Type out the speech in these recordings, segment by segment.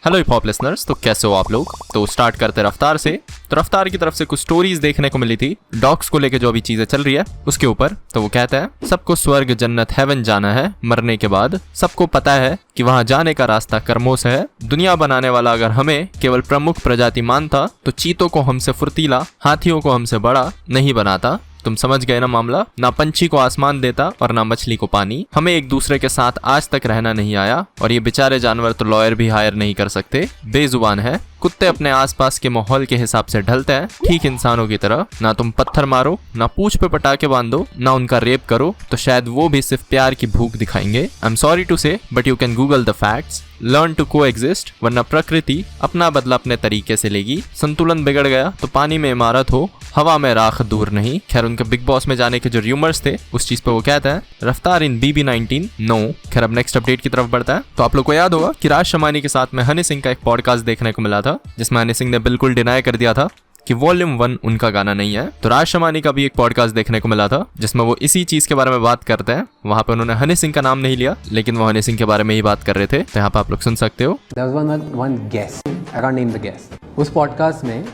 Hello hip hop listeners, तो कैसे हो आप लोग। तो स्टार्ट करते रफ्तार से। तो रफ्तार की तरफ से कुछ स्टोरीज देखने को मिली थी डॉग्स को लेके, जो अभी चीजें चल रही है उसके ऊपर। तो वो कहता है सबको स्वर्ग जन्नत हेवन जाना है मरने के बाद, सबको पता है कि वहां जाने का रास्ता कर्मों से है। दुनिया बनाने वाला अगर हमें केवल प्रमुख प्रजाति मानता तो चीतों को हमसे फुर्तीला, हाथियों को हमसे बड़ा नहीं बनाता। तुम समझ गए ना मामला। ना पंछी को आसमान देता और ना मछली को पानी। हमें एक दूसरे के साथ आज तक रहना नहीं आया, और ये बेचारे जानवर तो लॉयर भी हायर नहीं कर सकते, बेजुबान है। कुत्ते अपने आसपास के माहौल के हिसाब से ढलते हैं ठीक इंसानों की तरह। ना तुम पत्थर मारो, ना पूंछ पे पटाखे बांधो, ना उनका रेप करो, तो शायद वो भी सिर्फ प्यार की भूख दिखाएंगे। I am sorry to say but you can Google the facts. Learn to coexist, वरना प्रकृति अपना बदला अपने तरीके से लेगी। संतुलन बिगड़ गया तो पानी में इमारत हो, हवा में राख दूर नहीं। खैर उनके बिग बॉस में जाने के जो र्यूमर्स थे उस चीज पे वो कहता है रफ्तार इन BB19 नो। खैर अब नेक्स्ट अपडेट की तरफ बढ़ता है। तो आप लोग को याद होगा कि राज शमानी के साथ में हनी सिंह का एक पॉडकास्ट देखने को मिला था, जिसमें हनी सिंह ने बिल्कुल डिनाई कर दिया था कि वॉल्यूम 1 उनका गाना नहीं है। तो राज शमानी का भी एक पॉडकास्ट देखने को मिला था जिसमें वो इसी चीज के बारे में बात करते हैं। वहां पे उन्होंने हनी सिंह का नाम नहीं लिया, लेकिन वो हनी सिंह के बारे में ही बात कर रहे थे। तो यहाँ पे आप लोग सुन सकते हो। one guest, I can't name the guest. उस पॉडकास्ट में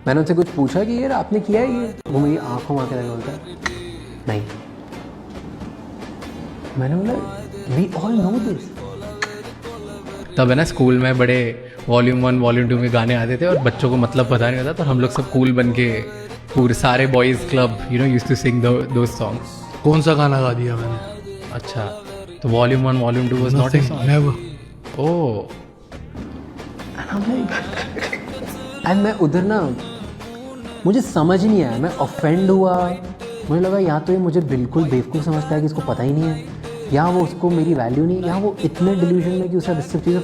मैंने उनसे कुछ पूछा कि यार आपने किया है ये, वो मेरी आंखों में आके लगा बोलता है नहीं। मैंने बोला वी ऑल नो दिस। तब है ना स्कूल में बड़े वॉल्यूम 1 वॉल्यूम 2 में गाने आते थे और बच्चों को मतलब पता नहीं होता, तो हम लोग सब कूल बन के पूरे सारे boys club used to sing those songs. कौन सा गाना गा दिया मैंने? अच्छा, तो volume 1 volume 2 was not a song. Never. Oh, and मैं उधर ना, मुझे समझ नहीं आया, मैं ऑफेंड हुआ। मुझे लगा या तो ये मुझे बिल्कुल बेवकूफ़ समझता है कि इसको पता ही नहीं है, या वो उसको मेरी वैल्यू नहीं, या वो इतने डिल्यूजन में कि उसे सब चीज़ें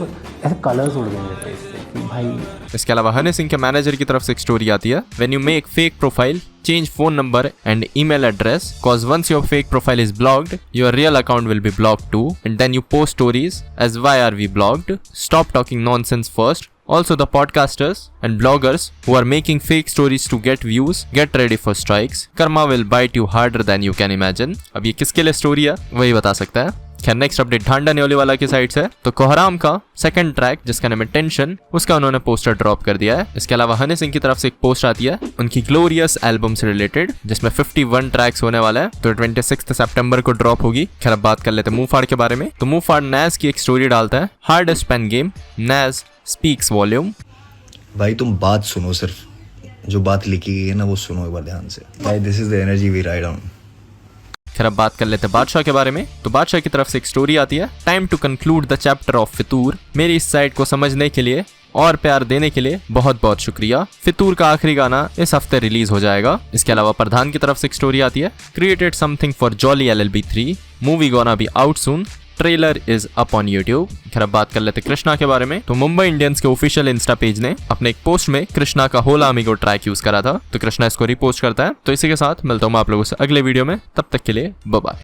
ऐसे कलर्स उड़ गए मेरे फेस से कि भाई। इसके अलावा हनी सिंह के मैनेजर की तरफ से एक स्टोरी आती है। When you make fake profile, change phone number and email address, cause once your fake profile is blocked, your real account will be blocked too, and then you post stories as why are we blocked. Stop talking nonsense first. Also, the podcasters and bloggers who are making fake stories to get views, get ready for strikes. Karma will bite you harder than you can imagine. अब ये किसके लिए story है वही बता सकता है। खैर नेक्स्ट अपडेट ढांडा न्योली वाला की साइड से। तो कोहराम का सेकंड ट्रैक जिसका नाम है टेंशन, उसका उन्होंने पोस्टर ड्रॉप कर दिया है। इसके अलावा हनी सिंह की तरफ से एक पोस्ट आती है उनकी ग्लोरियस एल्बम से रिलेटेड, जिसमें 51 ट्रैक्स होने वाला है। तो 26 सितंबर को ड्रॉप होगी। खैर अब बात कर लेते हैं मुंहफाड़ के बारे में। तो मुंहफाड़ नैज की एक स्टोरी डालता है, हार्डेस्ट पेन गेम नैज स्पीक्स वॉल्यूम। भाई तुम बात सुनो, सिर्फ जो बात लिखी गई है ना वो सुनो एक बार ध्यान से। भाई this is the energy we ride on. खैर अब बात कर लेते हैं बादशाह के बारे में। तो बादशाह की तरफ से एक स्टोरी आती है, time to conclude the chapter of Fitoor. मेरी इस साइड को समझने के लिए और प्यार देने के लिए बहुत बहुत शुक्रिया। फितूर का आखिरी गाना इस हफ्ते रिलीज हो जाएगा। इसके अलावा प्रधान की तरफ से एक स्टोरी आती है, created something for jolly LLB 3, movie gonna be out soon, trailer is up on YouTube. खैर अब बात कर लेते कृष्णा के बारे में। तो मुंबई इंडियंस के ऑफिशियल इंस्टा पेज ने अपने एक पोस्ट में कृष्णा का होला अमीगो ट्रैक यूज करा था। तो कृष्णा इसको रिपोस्ट करता है। तो इसी के साथ मिलता हूँ मैं आप लोगों से अगले वीडियो में, तब तक के लिए बाय बाय।